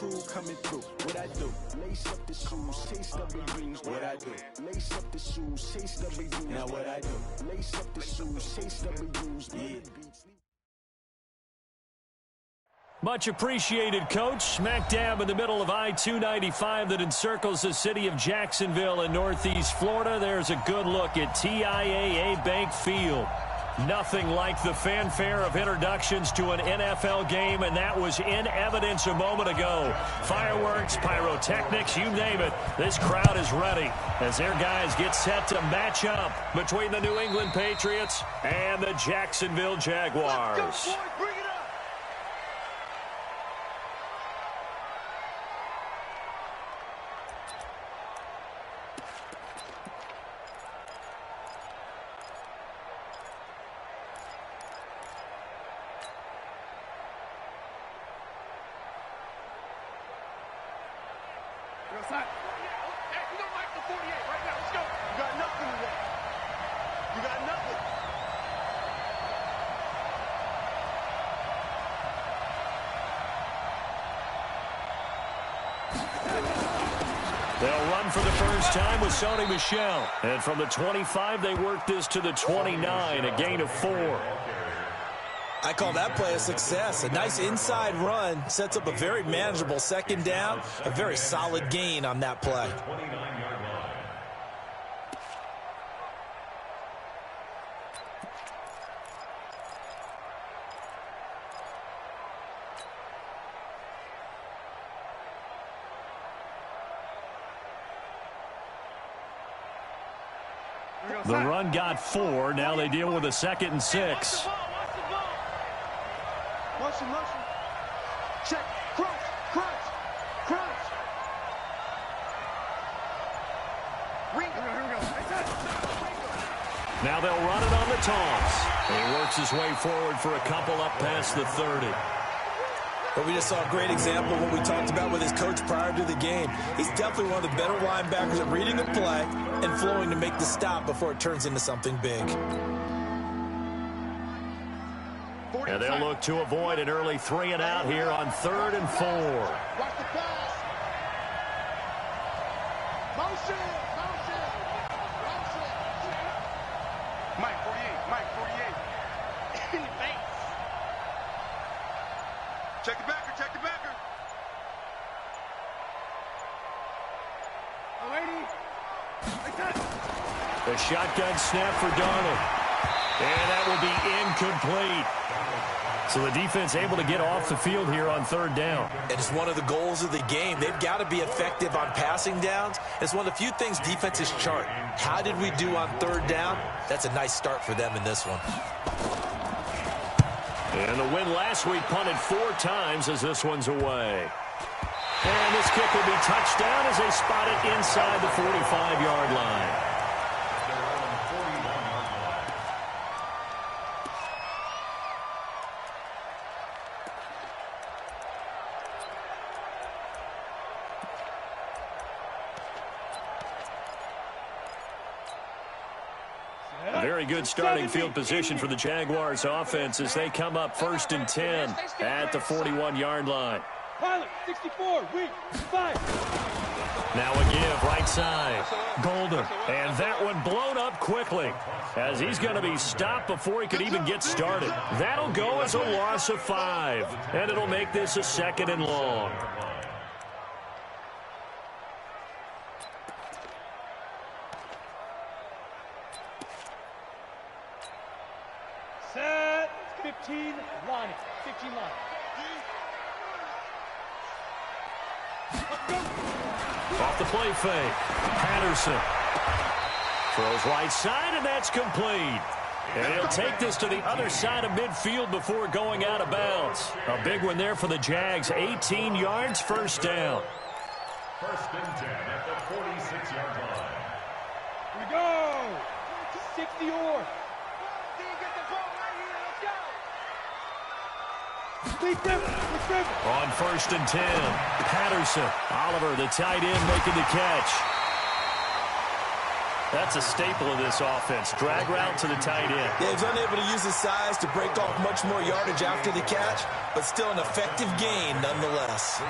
crew coming through. What I do? Lace up the shoes, taste of the blues. What I do? Lace up the shoes, taste of the blues. Now what I do? Lace up the shoes, taste of the blues. Much appreciated, Coach. Smack dab in the middle of I-295 that encircles the city of Jacksonville in Northeast Florida. There's a good look at TIAA Bank Field. Nothing like the fanfare of introductions to an NFL game, and that was in evidence a moment ago. Fireworks, pyrotechnics, you name it. This crowd is ready as their guys get set to match up between the New England Patriots and the Jacksonville Jaguars. Let's go, boys. Bring it up. Hey, you don't like the 48 right now. Let's go. You got nothing today. You got nothing. They'll run for the first time with Sony Michel. And from the 25, they work this to the 29, a gain of 4. I call that play a success. A nice inside run sets up a very manageable second down, a very solid gain on that play. The run got 4. Now they deal with a 2nd and 6. Motion. Check. Crunch. Here we go. Now they'll run it on the toss. He works his way forward for a couple up past the 30. But we just saw a great example of what we talked about with his coach prior to the game. He's definitely one of the better linebackers at reading a play and flowing to make the stop before it turns into something big. And they'll look to avoid an early 3 and out here on 3rd and 4. Watch the pass. Motion. Mike 48. In the face. Check the backer. The shotgun snap for Darnold. And that will be incomplete. So the defense able to get off the field here on 3rd down. And it's one of the goals of the game. They've got to be effective on passing downs. It's one of the few things defenses chart. How did we do on 3rd down? That's a nice start for them in this one. And the win last week punted 4 times as this one's away. And this kick will be touchdown as they spot it inside the 45-yard line. Very good starting field position for the Jaguars offense as they come up 1st and 10 at the 41-yard line. Pilot, 64, weak, 5. Now a give, right side. Golden. And that one blown up quickly as he's going to be stopped before he could even get started. That'll go as a loss of 5. And it'll make this a 2nd and long. Set. 15 line. Off the play fake. Patterson throws right side, and that's complete. And he'll take this to the other side of midfield before going out of bounds. A big one there for the Jags. 18 yards, 1st down. 1st and 10 at the 46-yard line. Here we go. 60 or. On 1st and 10, Patterson. Oliver, the tight end, making the catch. That's a staple of this offense. Drag route to the tight end. Yeah, he's unable to use his size to break off much more yardage after the catch, but still an effective gain nonetheless.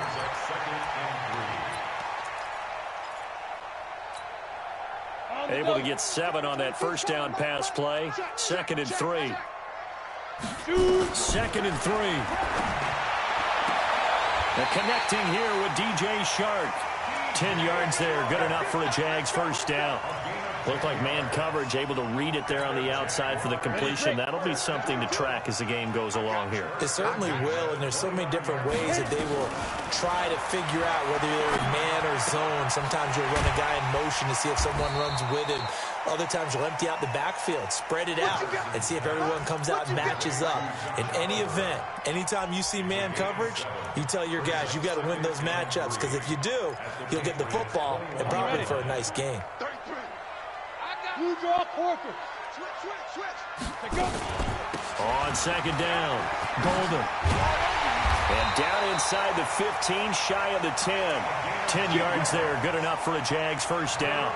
Able to get 7 on that first down pass play. 2nd and 3. 2nd and 3. They're connecting here with DJ Shark. 10 yards there. Good enough for a Jags first down. Looked like man coverage, able to read it there on the outside for the completion. That'll be something to track as the game goes along here. It certainly will, and there's so many different ways that they will try to figure out whether they're in man or zone. Sometimes you'll run a guy in motion to see if someone runs with him. Other times you'll empty out the backfield, spread it out, and see if everyone comes out and matches up. In any event, anytime you see man coverage, you tell your guys you got to win those matchups, because if you do, you'll get the football and probably for a nice game. You draw quarter. Switch. Go. On 2nd down, Golden. And down inside the 15, shy of the 10. 10 yards there, good enough for a Jags first down.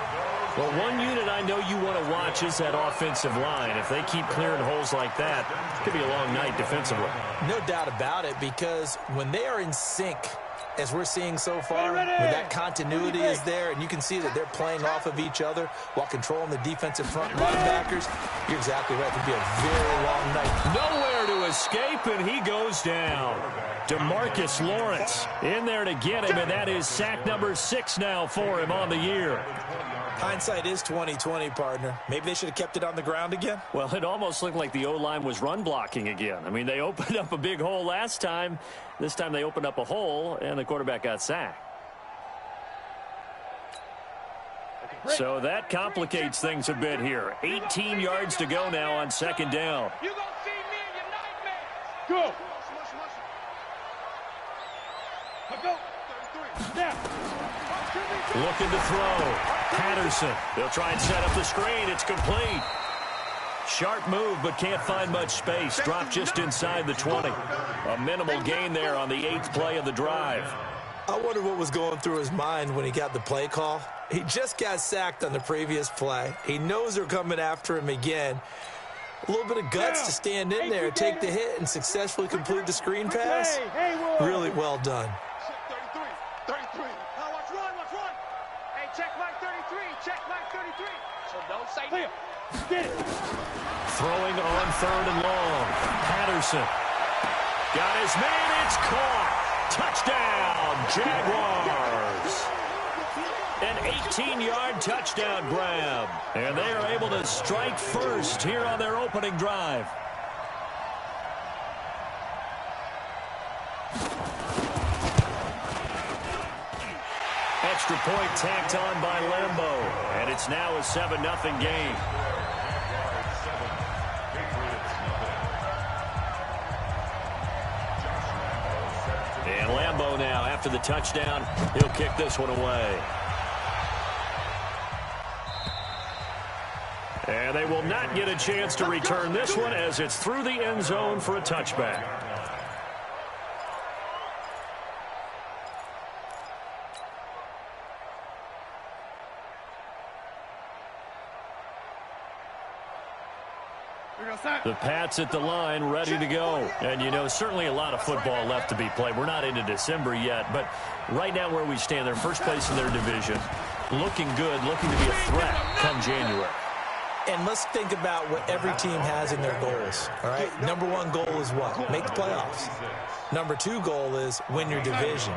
Well, one unit I know you want to watch is that offensive line. If they keep clearing holes like that, it could be a long night defensively. No doubt about it, because when they are in sync, as we're seeing so far, when that continuity is there, and you can see that they're playing off of each other while controlling the defensive front linebackers, you're exactly right. It could be a very long night. Nowhere to escape, and he goes down. DeMarcus Lawrence in there to get him, and that is sack number 6 now for him on the year. Hindsight is 20/20, partner. Maybe they should have kept it on the ground again. Well, it almost looked like the O-line was run blocking again. I mean, they opened up a big hole last time. This time they opened up a hole, and the quarterback got sacked. So that complicates things a bit here. 18 yards to go now on 2nd down. You gonna see me in your nightmares. Go. Go. Now. Looking to throw. Patterson. They'll try and set up the screen. It's complete. Sharp move, but can't find much space. Dropped just inside the 20. A minimal gain there on the 8th play of the drive. I wonder what was going through his mind when he got the play call. He just got sacked on the previous play. He knows they're coming after him again. A little bit of guts to stand in there, take the hit, and successfully complete the screen pass. Really well done. 33. Now watch run. Hey, check my 33. So don't say clear. Get it. Throwing on 3rd and long. Patterson. Got his man. It's caught. Touchdown, Jaguars. An 18-yard touchdown grab. And they are able to strike first here on their opening drive. Extra point tacked on by Lambeau. And it's now a 7-0 game. And Lambeau now, after the touchdown, he'll kick this one away. And they will not get a chance to return this one as it's through the end zone for a touchback. The Pats at the line, ready to go. And, you know, certainly a lot of football left to be played. We're not into December yet, but right now where we stand, they're first place in their division. Looking good, looking to be a threat come January. And let's think about what every team has in their goals, all right? Number 1 goal is what? Make the playoffs. Number 2 goal is win your division.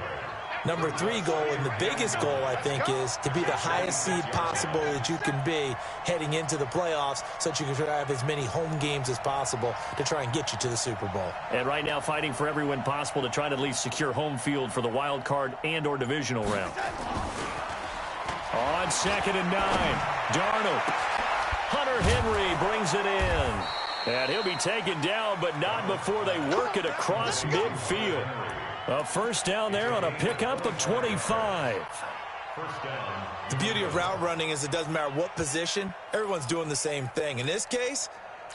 Number 3 goal, and the biggest goal, I think, is to be the highest seed possible that you can be heading into the playoffs so that you can try to have as many home games as possible to try and get you to the Super Bowl. And right now fighting for every win possible to try to at least secure home field for the wild card and or divisional round. On 2nd and 9, Darnold. Hunter Henry brings it in. And he'll be taken down, but not before they work it across midfield. A first down there on a pickup of 25. The beauty of route running is it doesn't matter what position. Everyone's doing the same thing. In this case,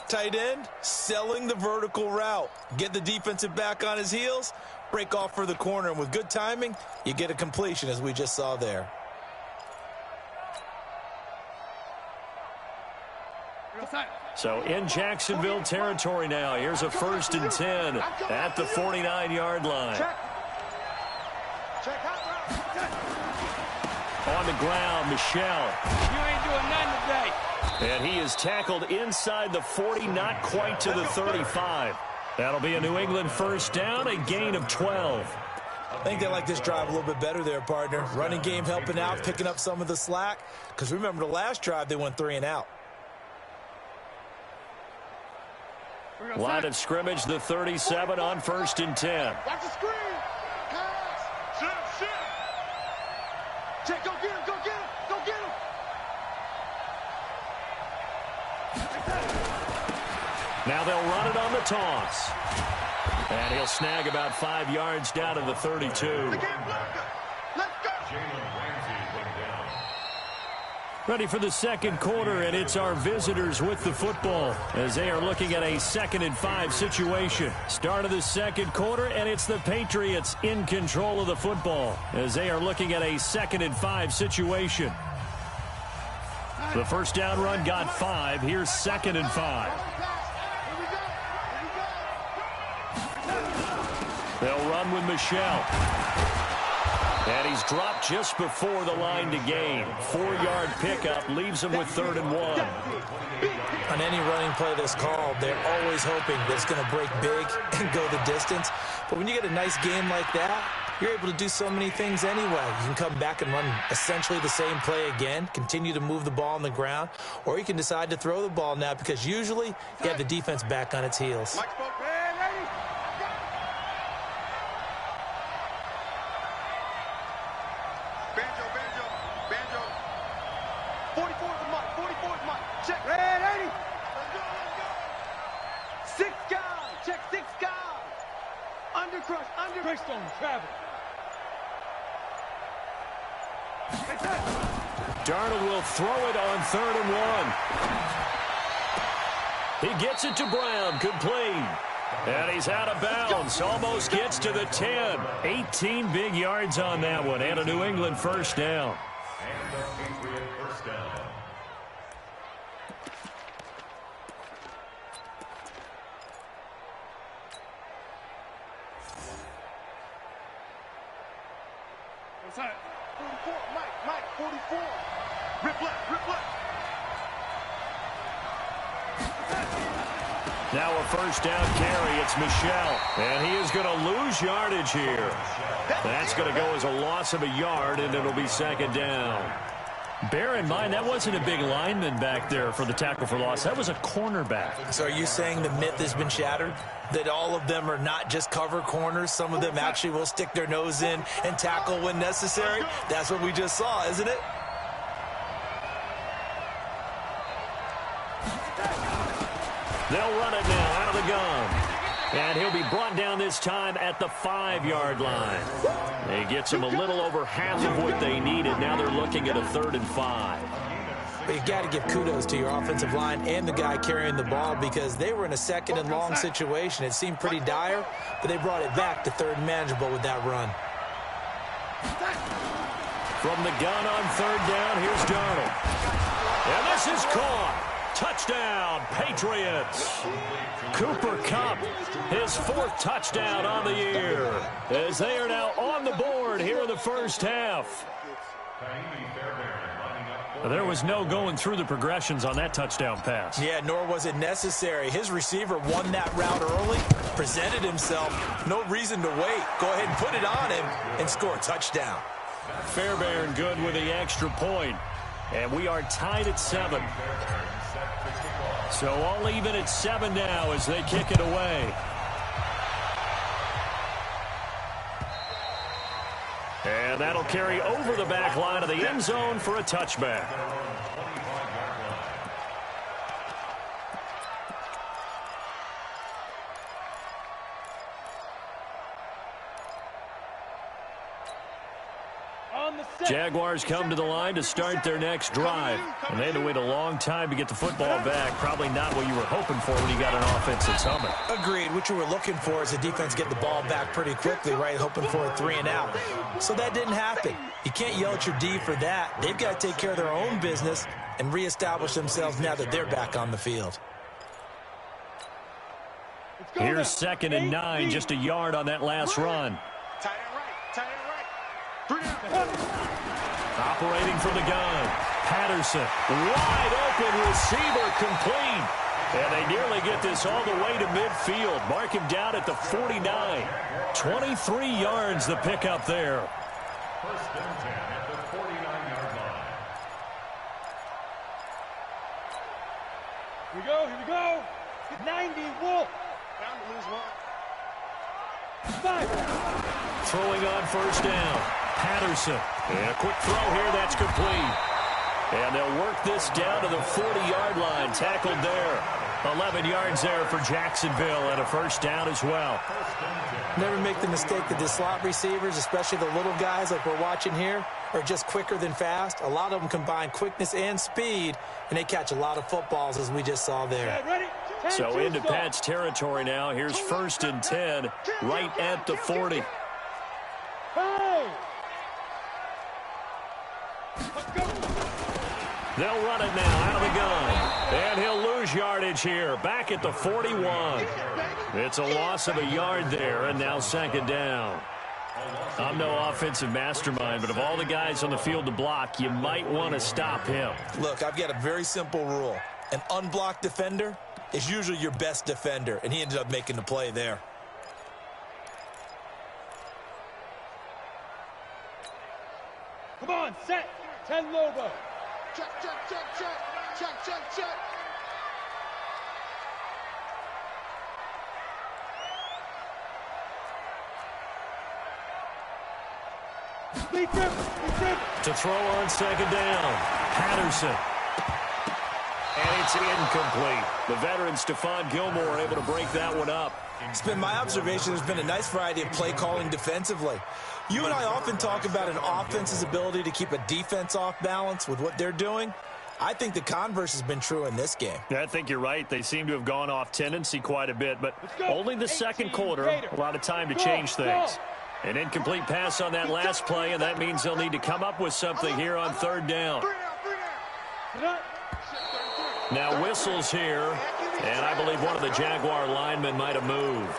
tight end, selling the vertical route. Get the defensive back on his heels, break off for the corner, and with good timing, you get a completion as we just saw there. So in Jacksonville territory now. Here's a 1st and 10 at the 49-yard line. On the ground, Michel. You ain't doing nothing today. And he is tackled inside the 40, not quite to the 35. That'll be a New England 1st down, a gain of 12. I think they like this drive a little bit better there, partner. Running game helping out, picking up some of the slack. Because remember, the last drive, they went 3 and out. Line of scrimmage, the 37 on 1st and 10. Watch the screen. Pass. Shit. Check, go get him, go get him, go get him. Now they'll run it on the toss. And he'll snag about 5 yards down to the 32. Let's go. Ready for the 2nd quarter, and it's our visitors with the football as they are looking at a 2nd and 5 situation. Start of the 2nd quarter, and it's the Patriots in control of the football as they are looking at a 2nd and 5 situation. The 1st down run got 5. Here's 2nd and 5. They'll run with Michel. And he's dropped just before the line to gain. 4-yard pickup leaves him with 3rd and 1. On any running play that's called, they're always hoping that it's going to break big and go the distance. But when you get a nice game like that, you're able to do so many things anyway. You can come back and run essentially the same play again, continue to move the ball on the ground, or you can decide to throw the ball now because usually you have the defense back on its heels. Banjo. 44's Mike. Check. Red 80. Let's go. 6 guys. Check 6 guys. Under crush. Stone travel. Darnold will throw it on 3rd and 1. He gets it to Brown. Complete. And he's out of bounds. Almost gets to the 10. 18 big yards on that one. And a New England 1st down. And the Patriot 1st down. What's that? 44. Mike. 44. Rip left. Now a 1st down carry. It's Michel. And he is going to lose yardage here. That's going to go as a loss of a yard, and it'll be 2nd down. Bear in mind, that wasn't a big lineman back there for the tackle for loss. That was a cornerback. So are you saying the myth has been shattered? That all of them are not just cover corners? Some of them actually will stick their nose in and tackle when necessary? That's what we just saw, isn't it? They'll run it now out of the gun. And he'll be brought down this time at the 5-yard line. He gets them a little over half of what they needed. Now they're looking at a 3rd and 5. But you got to give kudos to your offensive line and the guy carrying the ball because they were in a 2nd and long situation. It seemed pretty dire, but they brought it back to 3rd and manageable with that run. From the gun on 3rd down, here's Darnold. And this is caught. Touchdown, Patriots. Cooper Kupp, his 4th touchdown on the year, as they are now on the board here in the 1st half. There was no going through the progressions on that touchdown pass. Yeah, nor was it necessary. His receiver won that route early, presented himself. No reason to wait. Go ahead and put it on him and score a touchdown. Fairbairn good with the extra point. And we are tied at 7. So all even at 7 now as they kick it away. And that'll carry over the back line of the end zone for a touchback. Jaguars come to the line to start their next drive. And they had to wait a long time to get the football back. Probably not what you were hoping for when you got an offense that's humming. Agreed. What you were looking for is the defense get the ball back pretty quickly, right? Hoping for a 3 and out. So that didn't happen. You can't yell at your D for that. They've got to take care of their own business and reestablish themselves now that they're back on the field. Here's 2nd and 9, just a yard on that last run. Tight end right. Operating from the gun. Patterson, wide open receiver, complete. And they nearly get this all the way to midfield. Mark him down at the 49. 23 yards the pickup there. 1st and 10 at the 49-yard line. Here we go. 90, Wolf. Bound to lose one. 5. Throwing on 1st down. Patterson. And a quick throw here, that's complete. And they'll work this down to the 40-yard line. Tackled there. 11 yards there for Jacksonville, and a 1st down as well. Never make the mistake that the slot receivers, especially the little guys like we're watching here, are just quicker than fast. A lot of them combine quickness and speed, and they catch a lot of footballs, as we just saw there. So into Pat's territory now. Here's 1st and 10, right at the 40. They'll run it now out of the gun. And he'll lose yardage here. Back at the 41. It's a loss of a yard there, and now 2nd down. I'm no offensive mastermind, but of all the guys on the field to block, you might want to stop him. Look, I've got a very simple rule. An unblocked defender is usually your best defender, and he ended up making the play there. Come on, set. 10 Lobo. Check. To throw on 2nd down. Patterson. And it's incomplete. The veteran Stephon Gilmore able to break that one up. It's been my observation there's been a nice variety of play calling defensively. You and I often talk about an offense's ability to keep a defense off balance with what they're doing. I think the converse has been true in this game. Yeah, I think you're right. They seem to have gone off tendency quite a bit, but only the 2nd quarter, a lot of time to change things. An incomplete pass on that last play, and that means they'll need to come up with something here on 3rd down. Now whistles here, and I believe one of the Jaguar linemen might have moved.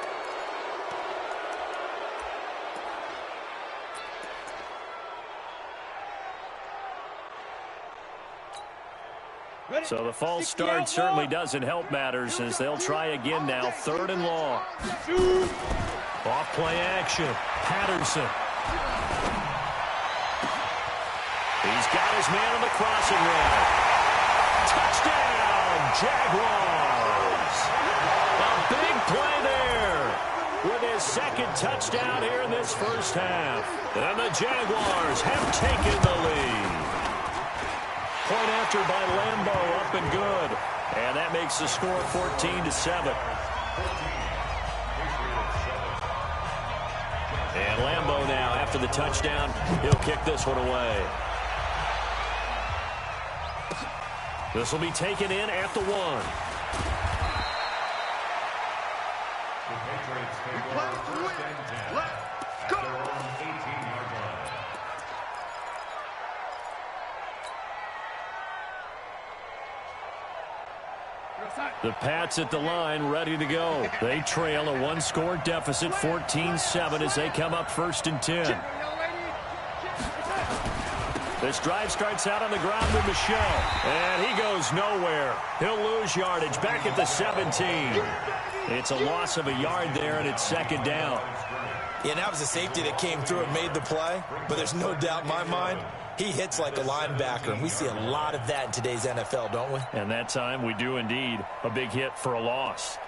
So the false start certainly doesn't help matters as they'll try again now. 3rd and long. Off play action. Patterson. He's got his man on the crossing route. Touchdown, Jaguars. A big play there with his 2nd touchdown here in this 1st half. And the Jaguars have taken the lead. Point after by Lambo, up and good. And that makes the score 14-7. And Lambo now, after the touchdown, he'll kick this one away. This will be taken in at the 1. The Patriots take over 1st and 10 at their own 18-yard line. The Pats at the line, ready to go. They trail a 1-score deficit, 14-7, as they come up 1st and 10. This drive starts out on the ground with Michelle, and he goes nowhere. He'll lose yardage back at the 17. It's a loss of a yard there, and it's 2nd down. Yeah, that was a safety that came through and made the play, but there's no doubt in my mind he hits like a linebacker, and we see a lot of that in today's NFL, don't we? And that time we do indeed. A big hit for a loss.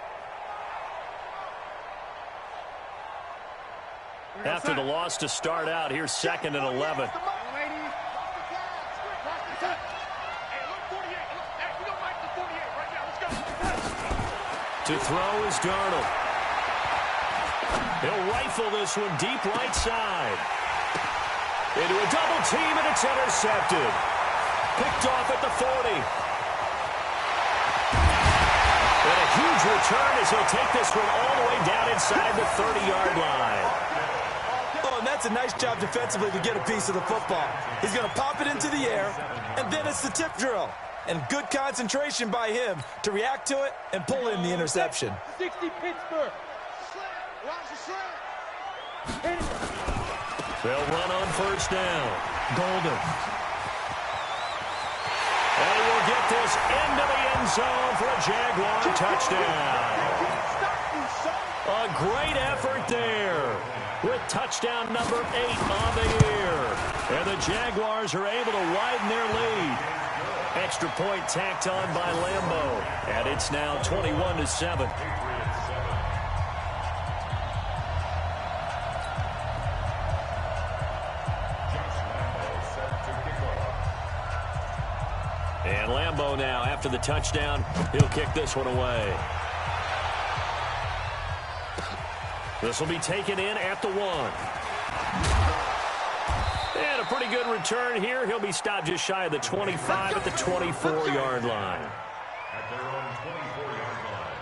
After the loss to start out, here's 2nd and 11. To throw is Darnold. He'll rifle this one deep right side. Into a double team, and it's intercepted. Picked off at the 40. And a huge return as he'll take this one all the way down inside the 30-yard line. Oh, and that's a nice job defensively to get a piece of the football. He's going to pop it into the air, and then it's the tip drill. and good concentration by him to react to it and pull in the interception. 60 Pittsburgh. They'll run on first down. Golden. And he will get this into the end zone for a Jaguar touchdown. A great effort there with touchdown number 8 on the year. And the Jaguars are able to widen their lead. Extra point tacked on by Lambeau. And it's now 21-7. And Lambeau now, after the touchdown, he'll kick this one away. This will be taken in at the 1. And a pretty good return here. He'll be stopped just shy of the 25 at the 24-yard line. At their own 24-yard line.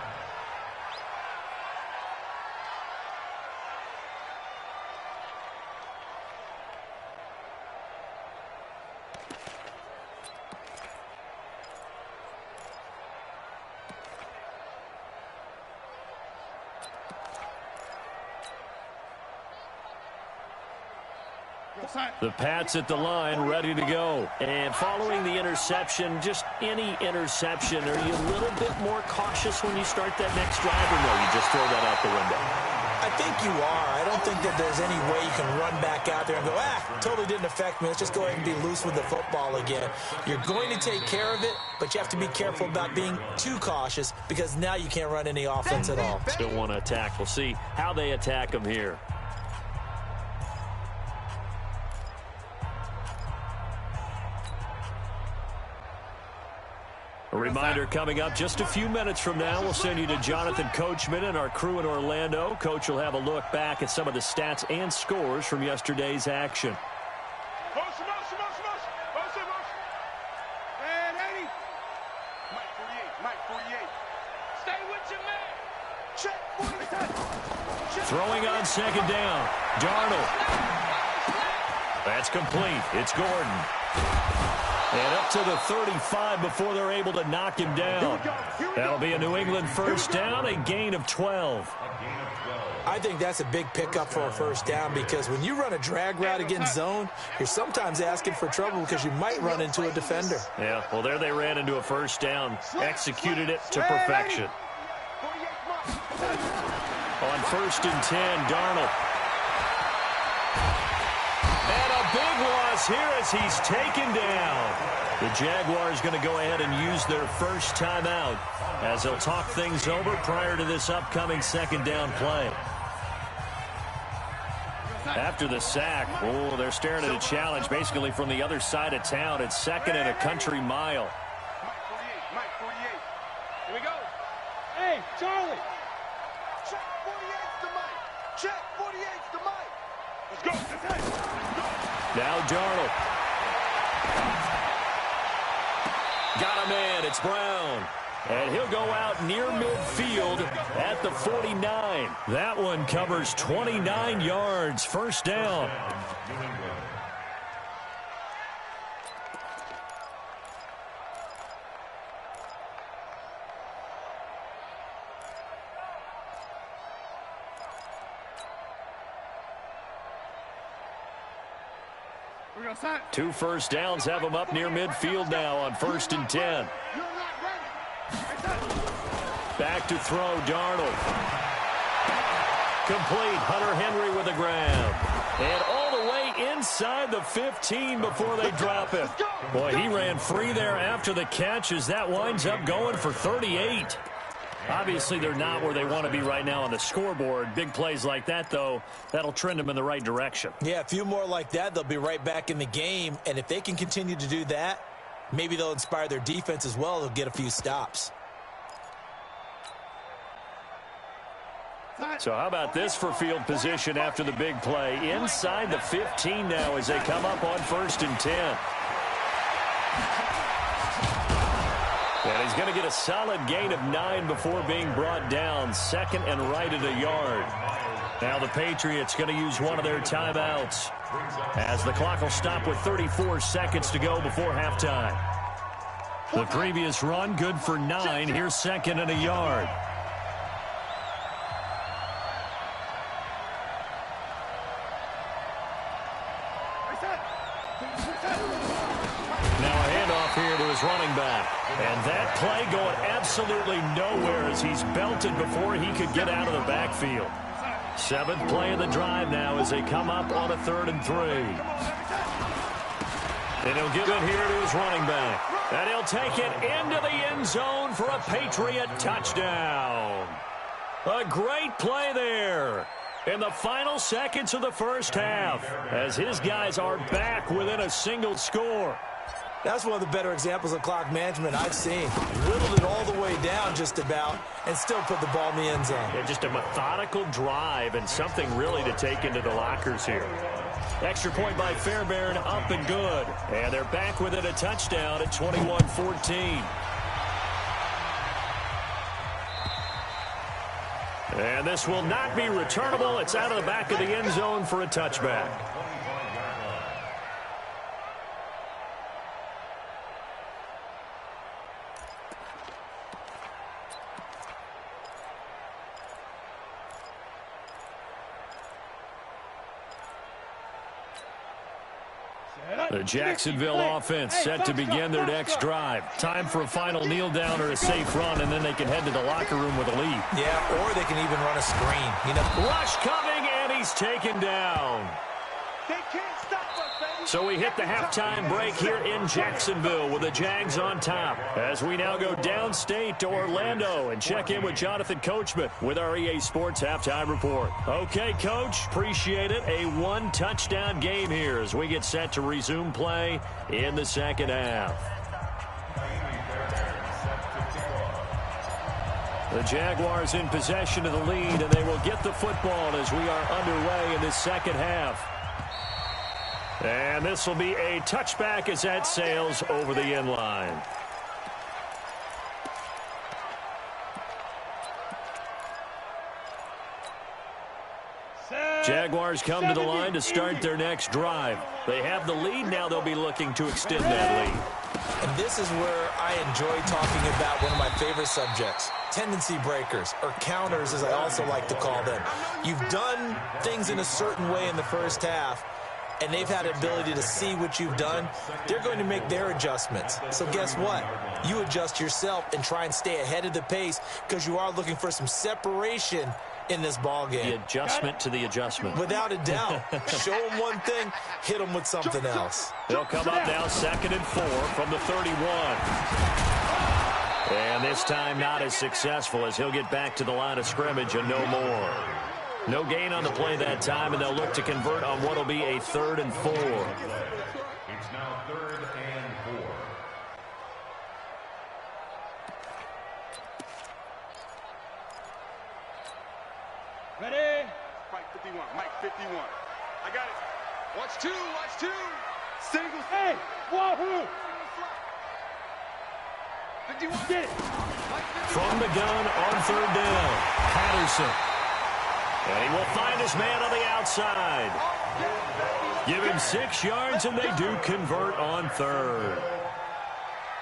The Pats at the line, ready to go. And following the interception, just any interception, are you a little bit more cautious when you start that next drive, or no, you just throw that out the window? I think you are. I don't think that there's any way you can run back out there and go, totally didn't affect me. Let's just go ahead and be loose with the football again. You're going to take care of it, but you have to be careful about being too cautious because now you can't run any offense at all. Still want to attack. We'll see how they attack them here. A reminder coming up just a few minutes from now. We'll send you to Jonathan Coachman and our crew in Orlando. Coach will have a look back at some of the stats and scores from yesterday's action. Motion. And 80. Mike 48. Stay with your man. Check 47. Throwing on second down. Darnold. That's complete. It's Gordon. And up to the 35 before they're able to knock him down. That'll be a New England first down, a gain of 12. I think that's a big pickup for a first down because when you run a drag route against zone, you're sometimes asking for trouble because you might run into a defender. Yeah, well, there they ran into a first down, executed it to perfection. On first and 10, Darnold. And a big loss here as he's taken down. The Jaguars going to go ahead and use their first timeout as they'll talk things over prior to this upcoming second down play. After the sack, they're staring at a challenge basically from the other side of town. It's second and a country mile. Mike 48. Here we go. Hey, Charlie. Check 48's to Mike. Check 48's to Mike. Let's go. Now Darnold. Got a man. It's Brown. And he'll go out near midfield at the 49. That one covers 29 yards. First down. Two first downs have them up near midfield now on first and 10. Back to throw, Darnold. Complete, Hunter Henry with a grab. And all the way inside the 15 before they drop it. Boy, he ran free there after the catch as that winds up going for 38. Obviously, they're not where they want to be right now on the scoreboard. Big plays like that, though, that'll trend them in the right direction. Yeah, a few more like that, they'll be right back in the game. And if they can continue to do that, maybe they'll inspire their defense as well. They'll get a few stops. So how about this for field position after the big play? Inside the 15 now as they come up on first and 10. And he's going to get a solid gain of 9 before being brought down. Second and right at a yard. Now the Patriots going to use one of their timeouts as the clock will stop with 34 seconds to go before halftime. The previous run, good for 9. Here's second and a yard. Now a handoff here to his running back. And that play going absolutely nowhere as he's belted before he could get out of the backfield. 7th play of the drive now as they come up on a 3rd and 3. And he'll give it here to his running back. And he'll take it into the end zone for a Patriot touchdown. A great play there in the final seconds of the first half as his guys are back within a single score. That's one of the better examples of clock management I've seen. Whittled it all the way down just about and still put the ball in the end zone. Yeah, just a methodical drive and something really to take into the lockers here. Extra point by Fairbairn, up and good. And they're back within a touchdown at 21-14. And this will not be returnable. It's out of the back of the end zone for a touchback. The Jacksonville offense set to begin their next drive. Time for a final kneel down or a safe run, and then they can head to the locker room with a lead. Yeah, or they can even run a screen. You know, rush coming, and he's taken down. They can't stop us, baby. So we hit the halftime break here in Jacksonville with the Jags on top. As we now go downstate to Orlando and check in with Jonathan Coachman with our EA Sports Halftime Report. Okay, Coach, appreciate it. A 1-touchdown game here as we get set to resume play in the second half. The Jaguars in possession of the lead, and they will get the football as we are underway in this second half. And this will be a touchback as that sails over the end line. Jaguars come to the line to start their next drive. They have the lead. Now they'll be looking to extend that lead. And this is where I enjoy talking about one of my favorite subjects, tendency breakers, or counters as I also like to call them. You've done things in a certain way in the first half, and they've had the ability to see what you've done. They're going to make their adjustments. So guess what? You adjust yourself and try and stay ahead of the pace because you are looking for some separation in this ball game. The adjustment to the adjustment. Without a doubt. Show them one thing, hit them with something else. They'll come up now 2nd and 4 from the 31. And this time not as successful as he'll get back to the line of scrimmage and no more. No gain on the play that time, and they'll look to convert on what will be a 3rd and 4. It's now 3rd and 4. Ready? Mike 51, Mike 51. I got it. Watch 2, watch 2. Singles. Hey, wahoo! 51. Get it. From the gun on 3rd down, Patterson. And he will find his man on the outside. Give him 6 yards, and they do convert on 3rd.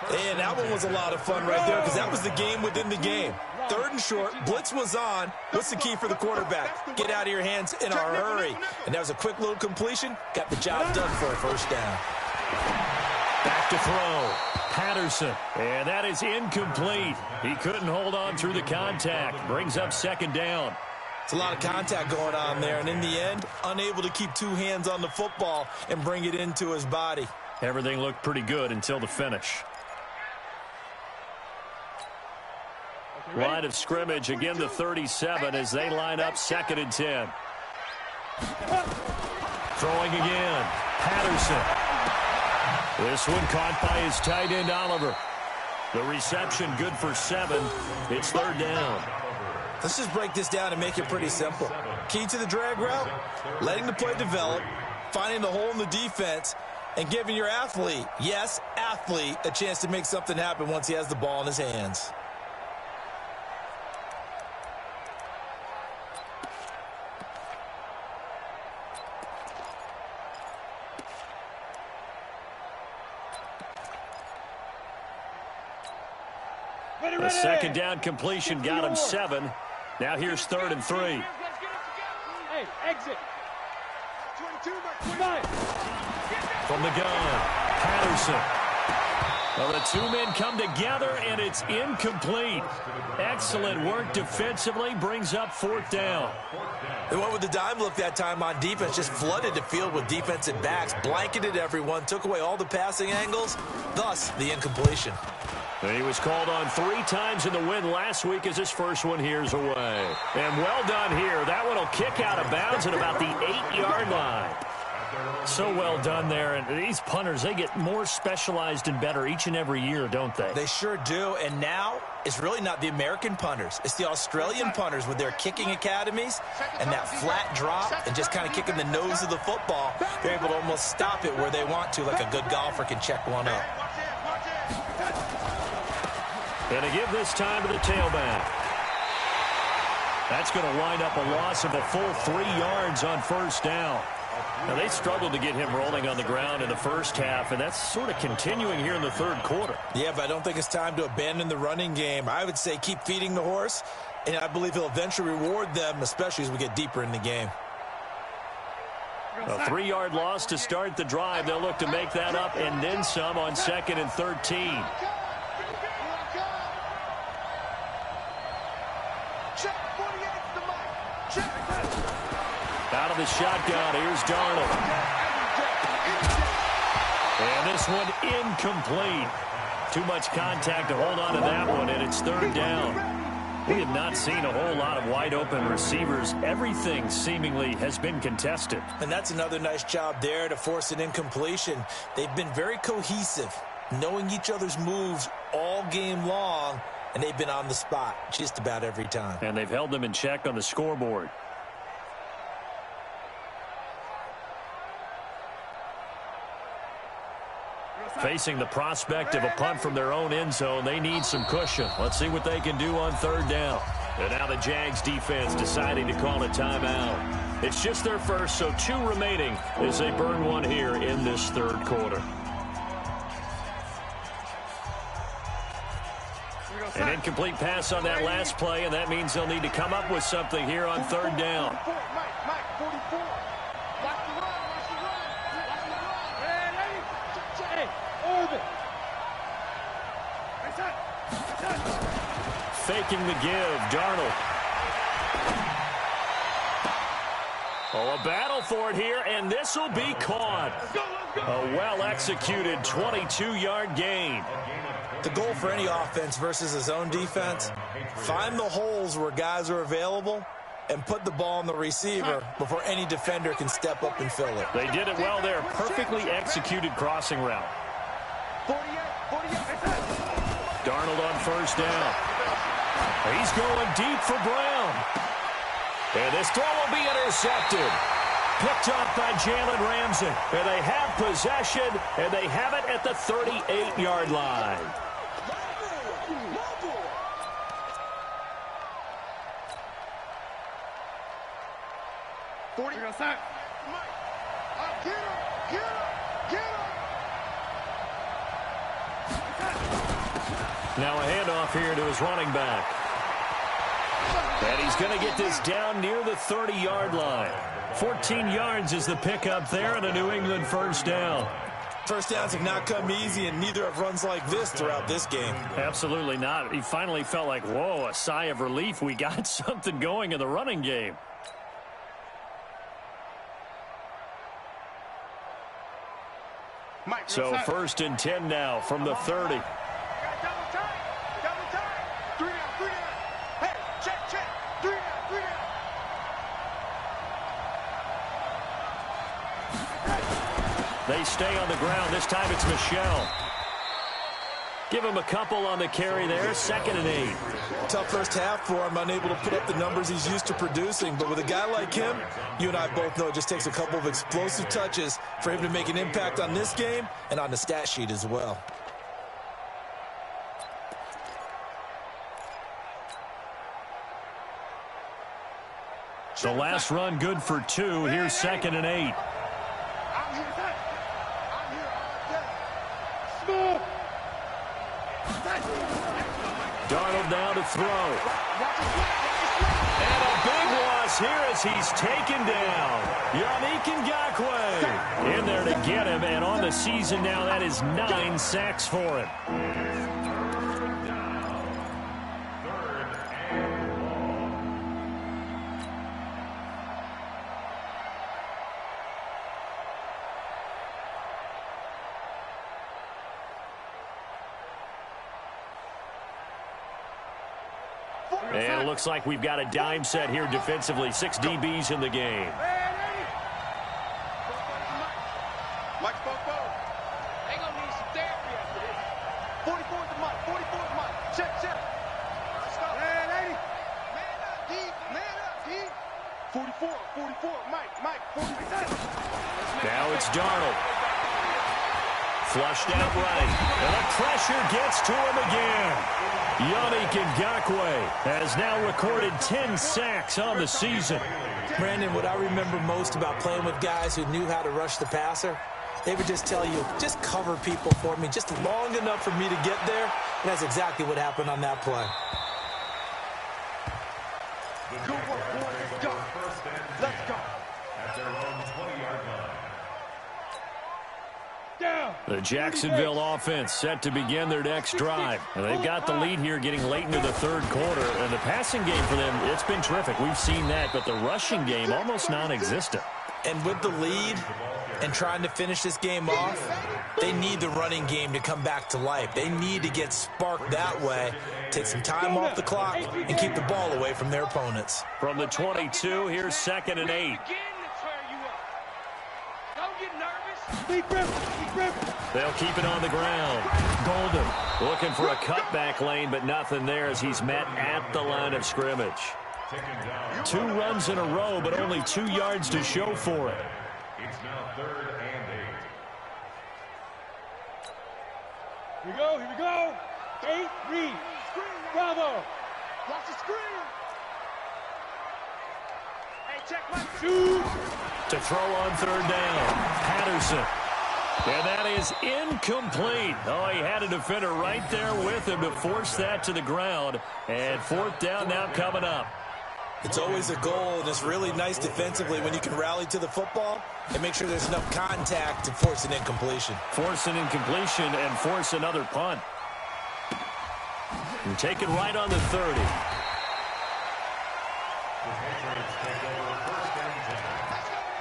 And that one was a lot of fun right there because that was the game within the game. 3rd and short, blitz was on. What's the key for the quarterback? Get out of your hands in a hurry. And that was a quick little completion. Got the job done for a first down. Back to throw. Patterson. And that is incomplete. He couldn't hold on through the contact. Brings up 2nd down. It's a lot of contact going on there. And in the end, unable to keep 2 hands on the football and bring it into his body. Everything looked pretty good until the finish. Line of scrimmage, again the 37 as they line up 2nd and 10. Throwing again. Patterson. This one caught by his tight end, Oliver. The reception good for 7. It's 3rd down. Let's just break this down and make it pretty simple. Key to the drag route, letting the play develop, finding the hole in the defense, and giving your athlete, yes, athlete, a chance to make something happen once he has the ball in his hands. The second down completion got him 7. Now here's 3rd and 3. Hey, exit. 22, From the gun, Patterson. Well, the two men come together, and it's incomplete. Excellent work defensively, brings up 4th down. They went with the dime look that time on defense, just flooded the field with defensive backs, blanketed everyone, took away all the passing angles, thus the incompletion. And he was called on 3 times in the win last week as his first one here's away. And well done here. That one will kick out of bounds at about the 8-yard line. So well done there. And these punters, they get more specialized and better each and every year, don't they? They sure do. And now it's really not the American punters. It's the Australian punters with their kicking academies and that flat drop and just kind of kicking the nose of the football. They're able to almost stop it where they want to, like a good golfer can check one up. And to give this time to the tailback. That's going to wind up a loss of a full 3 yards on 1st down. Now, they struggled to get him rolling on the ground in the first half, and that's sort of continuing here in the 3rd quarter. Yeah, but I don't think it's time to abandon the running game. I would say keep feeding the horse, and I believe he'll eventually reward them, especially as we get deeper in the game. A 3-yard loss to start the drive. They'll look to make that up and then some on 2nd and 13. Out of the shotgun, here's Darnold. And this one incomplete. Too much contact to hold on to that one, and it's 3rd down. We have not seen a whole lot of wide-open receivers. Everything seemingly has been contested. And that's another nice job there to force an incompletion. They've been very cohesive, knowing each other's moves all game long, and they've been on the spot just about every time. And they've held them in check on the scoreboard. Facing the prospect of a punt from their own end zone, they need some cushion. Let's see what they can do on 3rd down. And now the Jags defense deciding to call a timeout. It's just their first, so 2 remaining as they burn one here in this 3rd quarter. An incomplete pass on that last play, and that means they'll need to come up with something here on 3rd down. Faking the give, Darnold. Oh, a battle for it here, and this will be caught. A well-executed 22-yard gain. The goal for any offense versus a zone defense, find the holes where guys are available and put the ball on the receiver before any defender can step up and fill it. They did it well there. Perfectly executed crossing route. Darnold on 1st down. He's going deep for Brown. And this throw will be intercepted. Picked up by Jalen Ramsey. And they have possession, and they have it at the 38-yard line. Now a handoff here to his running back. And he's going to get this down near the 30-yard line. 14 yards is the pickup there and a New England 1st down. First downs have not come easy, and neither have runs like this throughout this game. Absolutely not. He finally felt like, whoa, a sigh of relief. We got something going in the running game. So 1st and 10 now from the 30. They stay on the ground. This time it's Michel. Give him a couple on the carry there. 2nd and 8. Tough first half for him, unable to put up the numbers he's used to producing. But with a guy like him, you and I both know it just takes a couple of explosive touches for him to make an impact on this game and on the stat sheet as well. The last run good for 2. Here's 2nd and 8. Darnold now to throw. And a big loss here as he's taken down. Yannick Ngakoue in there to get him. And on the season now, that is 9 sacks for him. And it looks like we've got a dime set here defensively. 6 DBs in the game. Mike spoke both. They gonna need some therapy after this. 44 is the Mike. 44 is Mike. Check. Let's go. Man, 80. Man up, D. Man up, D. 44. Mike. 47. Now it's Darnold. Flushed out right. And the pressure gets to him again. Yannick Ngakoue has now recorded 10 sacks on the season. Brandon, what I remember most about playing with guys who knew how to rush the passer, they would just tell you, just cover people for me just long enough for me to get there. And that's exactly what happened on that play. Good work, boys. Let's go. Let's go. At their own 20-yard line. The Jacksonville offense set to begin their next drive. And they've got the lead here getting late into the third quarter. And the passing game for them, it's been terrific. We've seen that. But the rushing game, almost non-existent. And with the lead and trying to finish this game off, they need the running game to come back to life. They need to get sparked that way, take some time off the clock, and keep the ball away from their opponents. From the 22, here's 2nd and 8. They'll keep it on the ground. Golden looking for a cutback lane, but nothing there as he's met at the line of scrimmage. 2 runs in a row, but only 2 yards to show for it. It's now 3rd and 8. Here we go. 8, read. Bravo. Watch the screen. Hey, check my shoes. To throw on 3rd down. Patterson. And that is incomplete. Oh, he had a defender right there with him to force that to the ground. And 4th down now coming up. It's always a goal, and it's really nice defensively when you can rally to the football and make sure there's enough contact to force an incompletion. Force an incompletion and force another punt. And take it right on the 30. The Patriots take over 1st and 10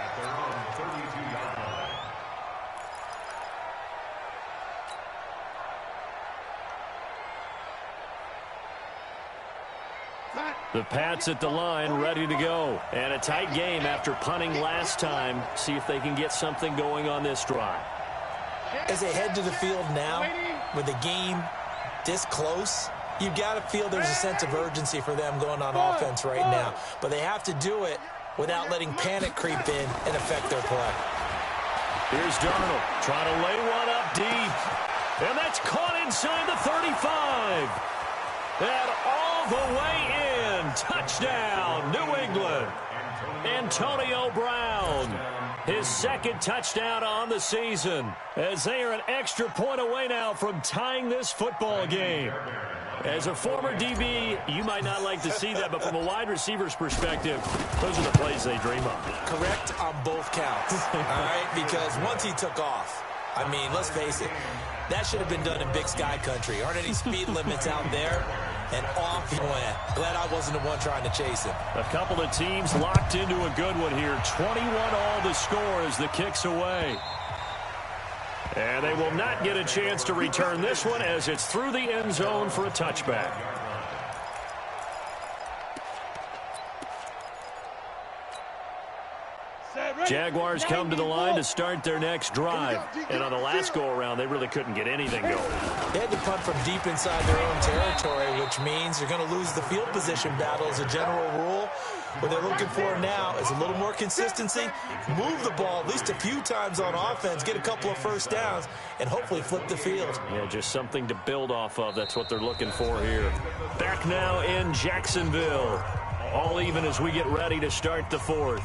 at their own 32-yard line. The Pats at the line, ready to go. And a tight game after punting last time. See if they can get something going on this drive. As they head to the field now, with the game this close, you've got to feel there's a sense of urgency for them going on offense right now. But they have to do it without letting panic creep in and affect their play. Here's Darnold trying to lay one up deep. And that's caught inside the 35. And all the way in. Touchdown, New England. Antonio Brown. His 2nd touchdown on the season. As they are an extra point away now from tying this football game. As a former DB, you might not like to see that, but from a wide receiver's perspective, those are the plays they dream of. Correct on both counts, all right? Because once he took off, I mean, let's face it, that should have been done in Big Sky country. Aren't any speed limits out there? And off he went. Glad I wasn't the one trying to chase him. A couple of teams locked into a good one here. 21-all the score as the kick's away. And they will not get a chance to return this one as it's through the end zone for a touchback. Jaguars come to the line to start their next drive. And on the last go-around, they really couldn't get anything going. They had to punt from deep inside their own territory, which means they're going to lose the field position battle as a general rule. What they're looking for now is a little more consistency, move the ball at least a few times on offense, get a couple of first downs, and hopefully flip the field. Yeah, just something to build off of. That's what they're looking for here. Back now in Jacksonville. All even as we get ready to start the 4th.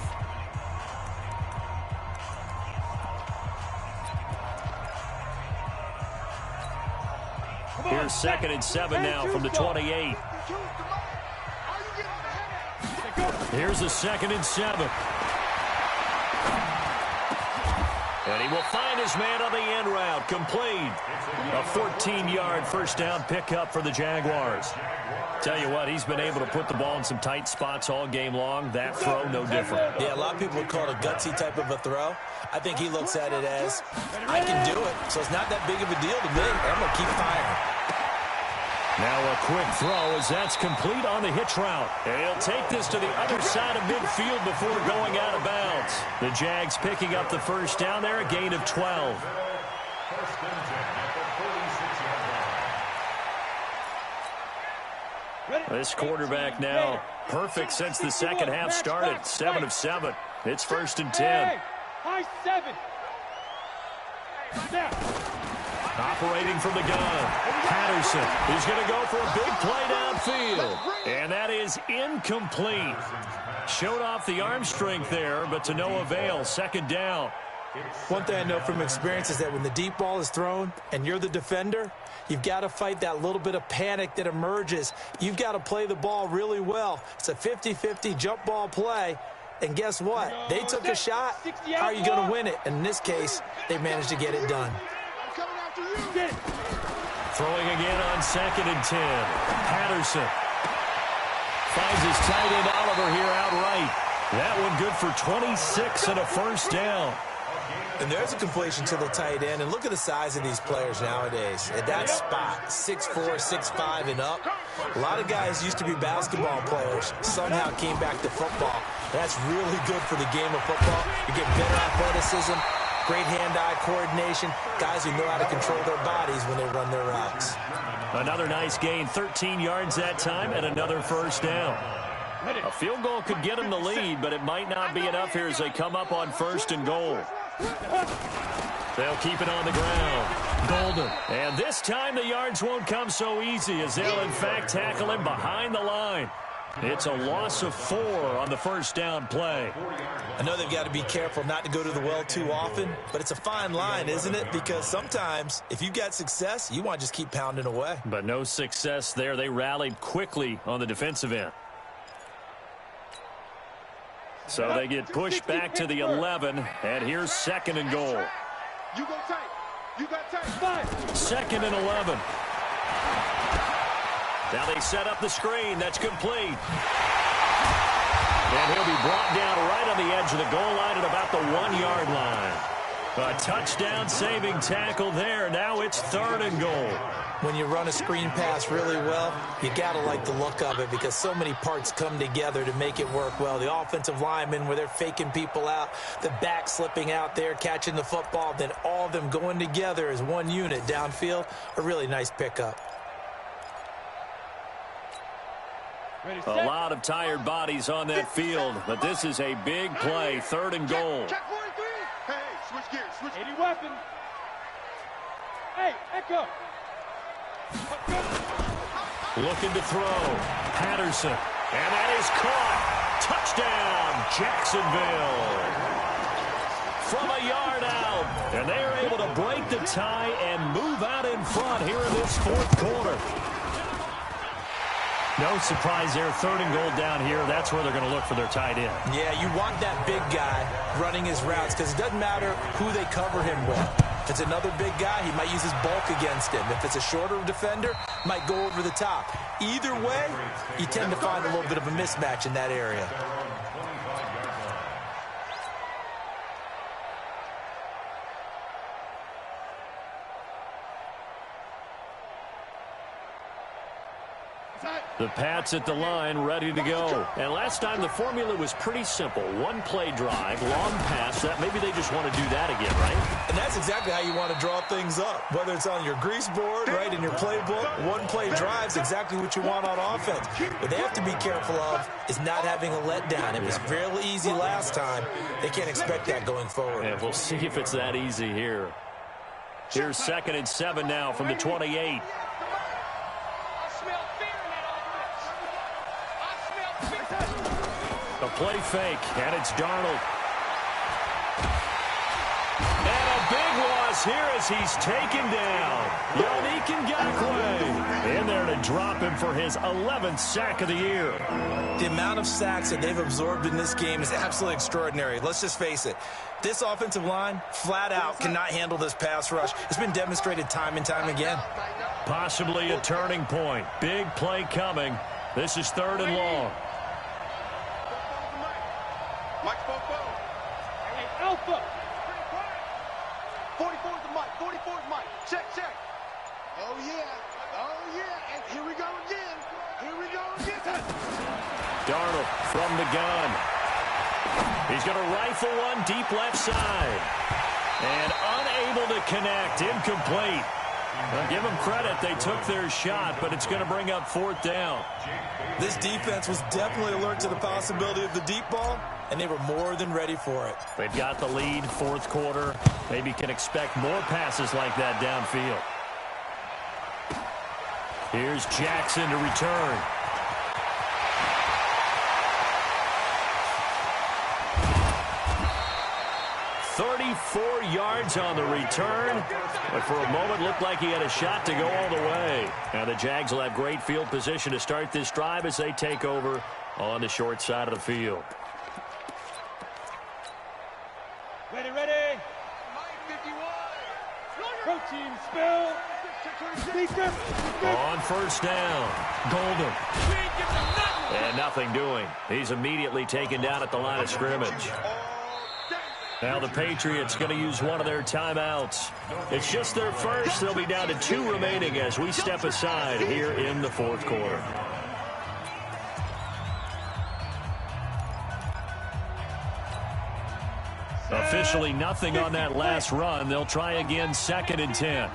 Here's 2nd and 7 now from the 28. Here's a 2nd and 7. And he will find his man on the end route. Complete. A 14-yard first down pickup for the Jaguars. Tell you what, he's been able to put the ball in some tight spots all game long. That throw, no different. Yeah, a lot of people would call it a gutsy type of a throw. I think he looks at it as, I can do it, so it's not that big of a deal to me. I'm going to keep firing. Now a quick throw as that's complete on the hitch route. And he'll take this to the other side of midfield before going out of bounds. The Jags picking up the first down there, a gain of 12. First and 10 at the 46-yard line. This quarterback now perfect since the second half started. 7 of 7. It's 1st and 10. High 7. Operating from the gun, Patterson is going to go for a big play downfield. And that is incomplete. Showed off the arm strength there, but to no avail. 2nd down. One thing I know from experience is that when the deep ball is thrown and you're the defender, you've got to fight that little bit of panic that emerges. You've got to play the ball really well. It's a 50-50 jump ball play. And guess what? They took a shot. How are you going to win it? And in this case, they managed to get it done. Throwing again on 2nd and 10. Patterson finds his tight end Oliver here outright. That one good for 26 and a first down. And there's a completion to the tight end. And look at the size of these players nowadays. At that spot, 6'4", 6'5", and up. A lot of guys used to be basketball players. Somehow came back to football. That's really good for the game of football. You get better athleticism, great hand-eye coordination, guys who know how to control their bodies when they run their routes. Another nice gain, 13 yards that time, and another first down. A field goal could get them the lead, but it might not be enough here as they come up on 1st and goal. They'll keep it on the ground. Golden. And this time the yards won't come so easy as they'll, in fact, tackle him behind the line. It's a loss of 4 on the first down play. I know they've got to be careful not to go to the well too often, but it's a fine line, isn't it? Because sometimes if you've got success, you want to just keep pounding away. But no success there. They rallied quickly on the defensive end. So they get pushed back to the 11, and here's 2nd and goal. You go tight. You got tight. 5. 2nd and 11. Now they set up the screen. That's complete. And he'll be brought down right on the edge of the goal line at about the 1-yard line. A touchdown-saving tackle there. Now it's 3rd and goal. When you run a screen pass really well, you got to like the look of it because so many parts come together to make it work well. The offensive linemen where they're faking people out, the back slipping out there, catching the football, then all of them going together as one unit downfield. A really nice pickup. A lot of tired bodies on that field, but this is a big play. 3rd and goal. Check 43. Hey, switch gears. Switch. 80 weapon. Hey, echo. Looking to throw. Patterson. And that is caught. Touchdown, Jacksonville. From a yard out. And they are able to break the tie and move out in front here in this 4th quarter. No surprise there. 3rd and goal down here. That's where they're going to look for their tight end. Yeah, you want that big guy running his routes because it doesn't matter who they cover him with. If it's another big guy, he might use his bulk against him. If it's a shorter defender, might go over the top. Either way, you tend to find a little bit of a mismatch in that area. The Pats at the line, ready to go. And last time the formula was pretty simple. One play drive, long pass. That maybe they just want to do that again, right? And that's exactly how you want to draw things up. Whether it's on your grease board, right, in your playbook, one play drive's exactly what you want on offense. What they have to be careful of is not having a letdown. It was fairly easy last time. They can't expect that going forward. Yeah, we'll see if it's that easy here. Here's 2nd and 7 now from the 28. A play fake, and it's Darnold. And a big one across here as he's taken down. Yannick Ngakoue in there to drop him for his 11th sack of the year. The amount of sacks that they've absorbed in this game is absolutely extraordinary. Let's just face it. This offensive line, flat out, cannot handle this pass rush. It's been demonstrated time and time again. Possibly a turning point. Big play coming. This is 3rd and long. Hey, Alpha. 44 is the mic. 44 is mic. Check, check. Oh, yeah. Oh, yeah. And here we go again. Here we go again. Darnold from the gun. He's going to rifle one deep left side. And unable to connect. Incomplete. Well, give them credit. They took their shot, but it's going to bring up 4th down. This defense was definitely alert to the possibility of the deep ball, and they were more than ready for it. They've got the lead, 4th quarter. Maybe can expect more passes like that downfield. Here's Jackson to return. Yards on the return, but for a moment looked like he had a shot to go all the way. Now the Jags will have great field position to start this drive as they take over on the short side of the field. Ready, ready. Protein spill. On 1st down, Golden. And nothing doing. He's immediately taken down at the line of scrimmage. Now the Patriots going to use one of their timeouts. It's just their first. They'll be down to 2 remaining as we step aside here in the 4th quarter. Officially nothing on that last run. They'll try again 2nd and 10.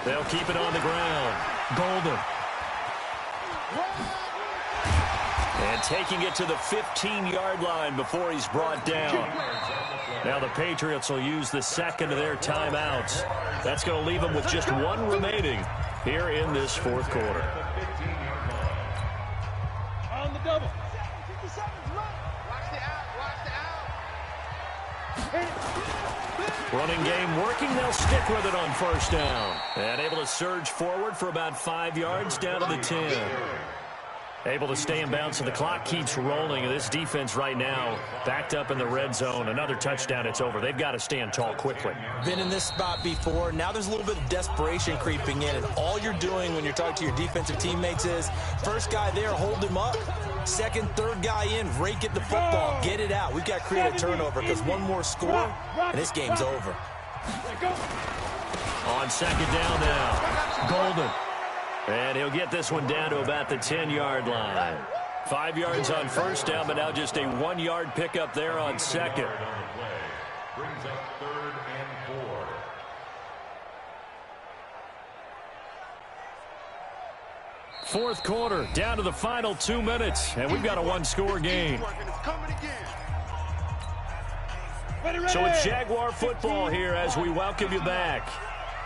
They'll keep it on the ground. Golden. And taking it to the 15-yard line before he's brought down. Now the Patriots will use the 2nd of their timeouts. That's going to leave them with just 1 remaining here in this 4th quarter. On the double. Running game working. They'll stick with it on 1st down. And able to surge forward for about 5 yards down to the 10. Able to stay in bounds, so the clock keeps rolling. This defense right now backed up in the red zone. Another touchdown, it's over. They've got to stand tall quickly. Been in this spot before. Now there's a little bit of desperation creeping in, and all you're doing when you're talking to your defensive teammates is, first guy there, hold him up. 2nd, 3rd guy in, rake at the football. Get it out. We've got to create a turnover because one more score, and this game's over. On 2nd down now, Golden. And he'll get this one down to about the 10-yard line. 5 yards on 1st down, but now just a 1-yard pickup there on 2nd. Brings up 3rd and 4. 4th quarter, down to the final 2 minutes, and we've got a 1-score game. So it's Jaguar football here as we welcome you back.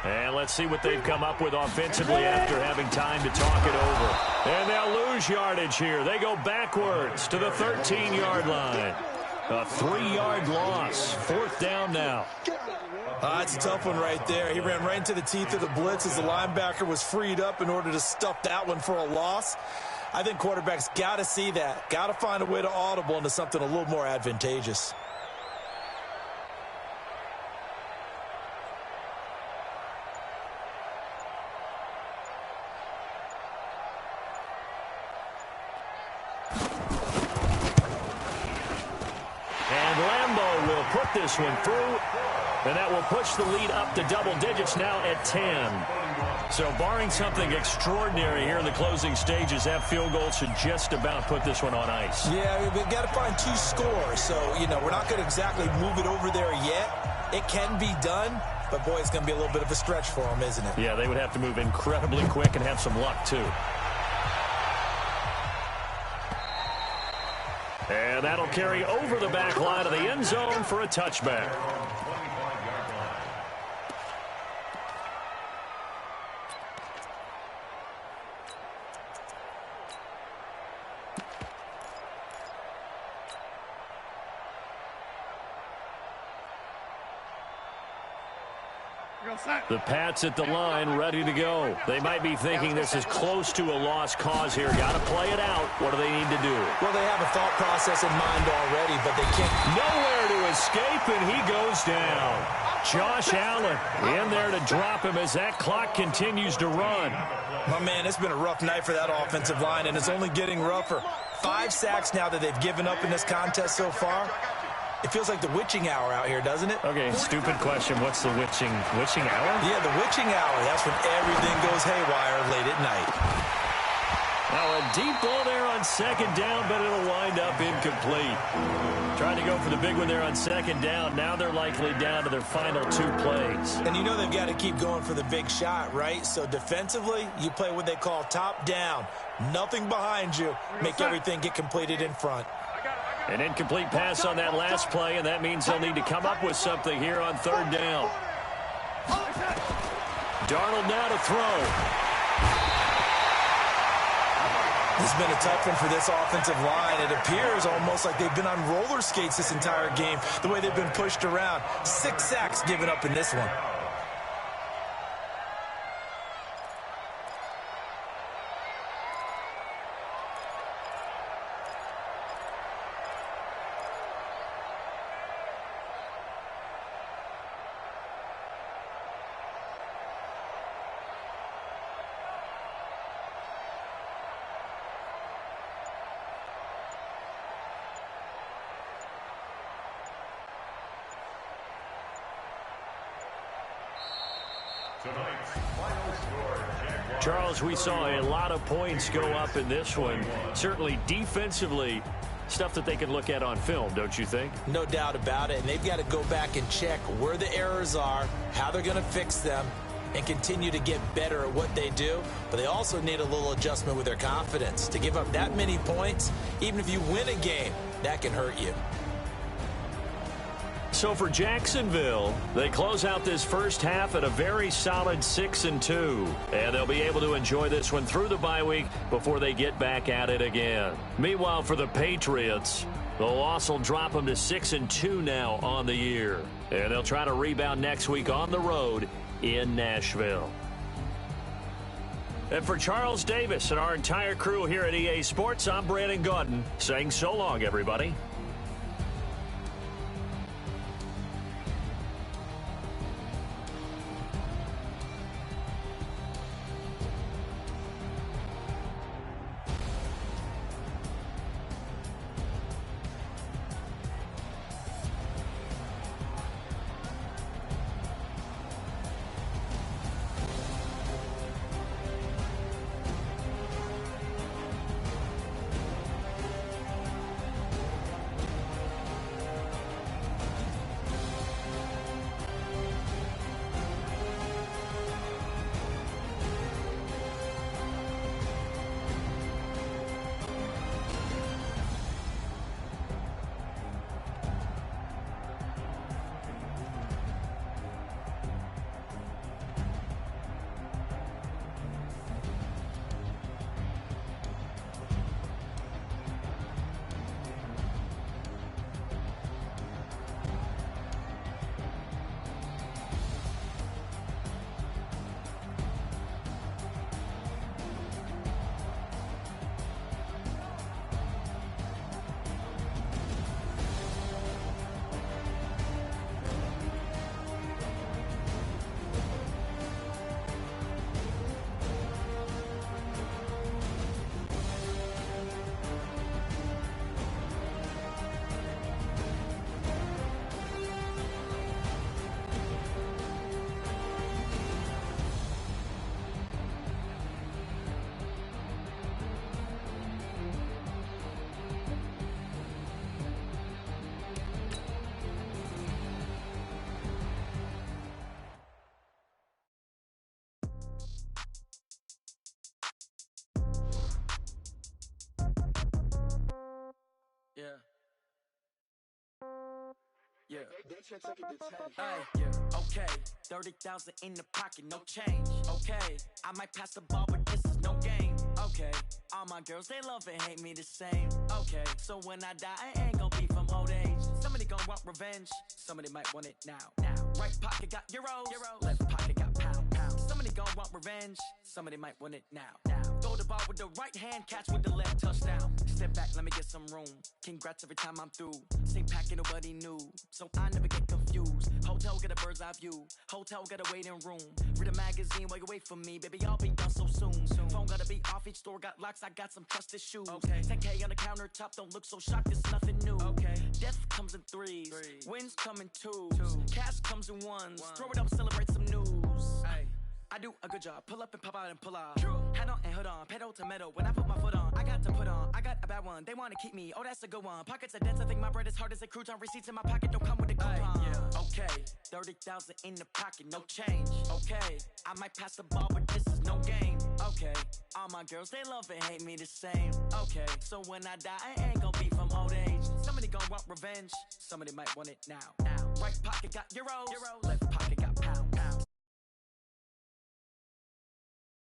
And let's see what they've come up with offensively after having time to talk it over. And they'll lose yardage here. They go backwards to the 13-yard line. A 3-yard loss. 4th down now. That's a tough one right there. He ran right into the teeth of the blitz as the linebacker was freed up in order to stuff that one for a loss. I think quarterbacks got to see that. Got to find a way to audible into something a little more advantageous. Put this one through, and that will push the lead up to double digits now at 10. So barring something extraordinary here in the closing stages, that field goal should just about put this one on ice. Yeah, we've got to find 2 scores. So, we're not going to exactly move it over there yet. It can be done, but boy, it's going to be a little bit of a stretch for them, isn't it? Yeah, they would have to move incredibly quick and have some luck, too. And that'll carry over the back line of the end zone for a touchback. The Pats at the line, ready to go. They might be thinking this is close to a lost cause here. Got to play it out. What do they need to do? Well, they have a thought process in mind already, but they can't. Nowhere to escape, and he goes down. Josh Allen in there to drop him as that clock continues to run. My man, it's been a rough night for that offensive line, and it's only getting rougher. 5 sacks now that they've given up in this contest so far. It feels like the witching hour out here, doesn't it? Okay, stupid question. What's the witching hour? Yeah, the witching hour. That's when everything goes haywire late at night. Now a deep ball there on second down, but it'll wind up incomplete. Trying to go for the big one there on second down. Now they're likely down to their final 2 plays. And you know they've got to keep going for the big shot, right? So defensively, you play what they call top down. Nothing behind you. Make everything get completed in front. An incomplete pass on that last play, and that means they'll need to come up with something here on third down. Darnold now to throw. This has been a tough one for this offensive line. It appears almost like they've been on roller skates this entire game, the way they've been pushed around. 6 sacks given up in this one. Charles, we saw a lot of points go up in this one. Certainly defensively, stuff that they can look at on film, don't you think? No doubt about it. And they've got to go back and check where the errors are, how they're going to fix them, and continue to get better at what they do. But they also need a little adjustment with their confidence. To give up that many points, even if you win a game, that can hurt you. So for Jacksonville, they close out this first half at a very solid 6-2. And they'll be able to enjoy this one through the bye week before they get back at it again. Meanwhile, for the Patriots, the loss will drop them to 6-2 now on the year. And they'll try to rebound next week on the road in Nashville. And for Charles Davis and our entire crew here at EA Sports, I'm Brandon Gaudin saying so long, everybody. Yeah. Hey, okay. 30,000 in the pocket, no change. Okay, I might pass the ball, but this is no game. Okay, all my girls, they love and hate me the same. Okay, so when I die, I ain't gonna be from old age. Somebody gonna gon' want revenge. Somebody might want it now. Right pocket got euros. Left pocket got pounds. Somebody gon' want revenge. Somebody might want it now. Throw the ball with the right hand, catch with the left, touchdown. Step back, let me get some room. Congrats every time I'm through. Same packet, nobody new, so I never get confused. Hotel get a bird's eye view. Hotel get a waiting room. Read a magazine while you wait for me, baby. I'll be done so soon. Phone gotta be off, each store got locks. I got some trusted shoes. 10K on the countertop, don't look so shocked. It's nothing new. Death comes in threes. Wins come in twos. Cash comes in ones. Throw it up, celebrate some news. I do a good job. Pull up and pop out and pull off. Head on and hood on. Pedal to metal. When I put my foot on, I got to put on. I got a bad one. They want to keep me. Oh, that's a good one. Pockets are dense. I think my bread is hard as a crouton. Receipts in my pocket don't come with a coupon. Okay. 30,000 in the pocket. No change. Okay. I might pass the ball, but this is no game. Okay. All my girls, they love and hate me the same. Okay. So when I die, I ain't gonna be from old age. Somebody gonna want revenge. Somebody might want it now. Right pocket got euros. Left